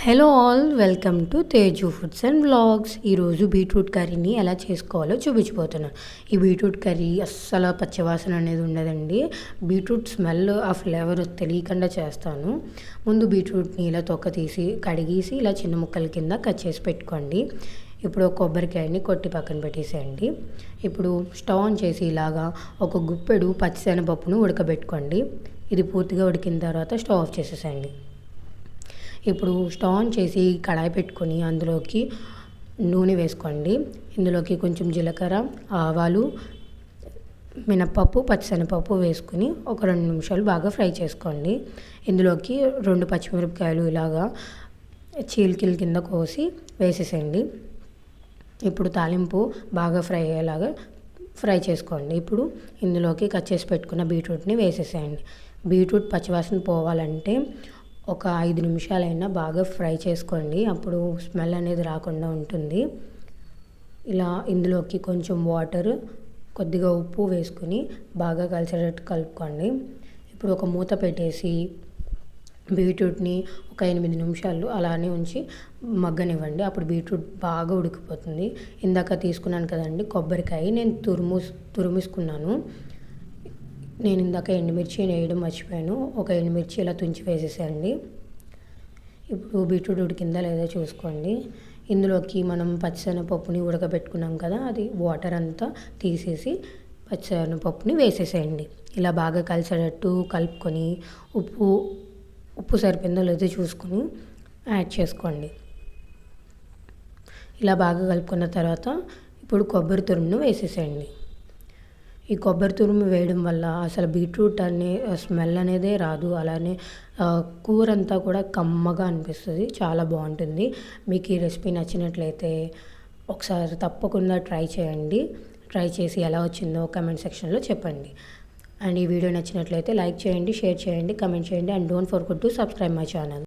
Hello all, welcome to Teju foods and vlogs. ఈరోజు beetroot కర్రీని ఎలా చేసుకోవాలో చూపించిపోతున్నాను. ఈ బీట్రూట్ కర్రీ అస్సలు పచ్చివాసన అనేది ఉండదండి. బీట్రూట్ స్మెల్, ఆ ఫ్లేవర్ తెలియకుండా చేస్తాను. ముందు బీట్రూట్ని ఇలా తొక్క తీసి కడిగేసి ఇలా చిన్న ముక్కల కింద కట్ చేసి పెట్టుకోండి. ఇప్పుడు కొబ్బరికాయని కొట్టి పక్కన పెట్టేసేయండి. ఇప్పుడు స్టవ్ ఆన్ చేసి ఇలాగా ఒక గుప్పెడు పచ్చిశనగపప్పును ఉడకబెట్టుకోండి. ఇది పూర్తిగా ఉడికిన తర్వాత స్టవ్ ఆఫ్ చేసేసేయండి. ఇప్పుడు స్టవ్ ఆన్ చేసి కడాయి పెట్టుకొని అందులోకి నూనె వేసుకోండి. ఇందులోకి కొంచెం జీలకర్ర, ఆవాలు, మినపప్పు, పచ్చిశనగపప్పు వేసుకుని ఒక 2 నిమిషాలు బాగా ఫ్రై చేసుకోండి. ఇందులోకి 2 పచ్చిమిరపకాయలు ఇలాగా చీలికల కింద కోసి వేసేసేయండి. ఇప్పుడు తాలింపు బాగా ఫ్రై అయ్యేలాగా ఫ్రై చేసుకోండి. ఇప్పుడు ఇందులోకి కట్ చేసి పెట్టుకున్న బీట్రూట్ని వేసేసేయండి. బీట్రూట్ పచ్చివాసన పోవాలంటే ఒక 5 నిమిషాలైనా బాగా ఫ్రై చేసుకోండి. అప్పుడు స్మెల్ అనేది రాకుండా ఉంటుంది. ఇలా ఇందులోకి కొంచెం వాటర్, కొద్దిగా ఉప్పు వేసుకుని బాగా కలిసేటట్టు కలుపుకోండి. ఇప్పుడు ఒక మూత పెట్టేసి బీట్రూట్ని ఒక 8 నిమిషాలు అలానే ఉంచి మగ్గనివ్వండి. అప్పుడు బీట్రూట్ బాగా ఉడికిపోతుంది. ఇందాక తీసుకున్నాను కదండి కొబ్బరికాయ, నేను తురిమేసుకున్నాను. నేను ఇందాక ఎండుమిర్చి వేయడం మర్చిపోయాను. ఒక ఎండుమిర్చి ఇలా తుంచి వేసేసేయండి. ఇప్పుడు బీట్రూట్ ఉడికిందా లేదా చూసుకోండి. ఇందులోకి మనం పచ్చిశనగపప్పుని ఉడకబెట్టుకున్నాం కదా, అది వాటర్ అంతా తీసేసి పచ్చిశనగపప్పుని వేసేసేయండి. ఇలా బాగా కలిసేటట్టు కలుపుకొని ఉప్పు సరిపోయిందో లేదో చూసుకొని యాడ్ చేసుకోండి. ఇలా బాగా కలుపుకున్న తర్వాత ఇప్పుడు కొబ్బరి తురుమును వేసేసేయండి. ఈ కొబ్బరి తురుము వేయడం వల్ల అసలు బీట్రూట్ అనే స్మెల్ అనేదే రాదు. అలానే కూర అంతా కూడా కమ్మగా అనిపిస్తుంది, చాలా బాగుంటుంది. మీకు ఈ రెసిపీ నచ్చినట్లయితే ఒకసారి తప్పకుండా ట్రై చేయండి. ట్రై చేసి ఎలా వచ్చిందో కమెంట్ సెక్షన్లో చెప్పండి. అండ్ ఈ వీడియో నచ్చినట్లయితే లైక్ చేయండి, షేర్ చేయండి, కమెంట్ చేయండి. And don't forget to subscribe my channel.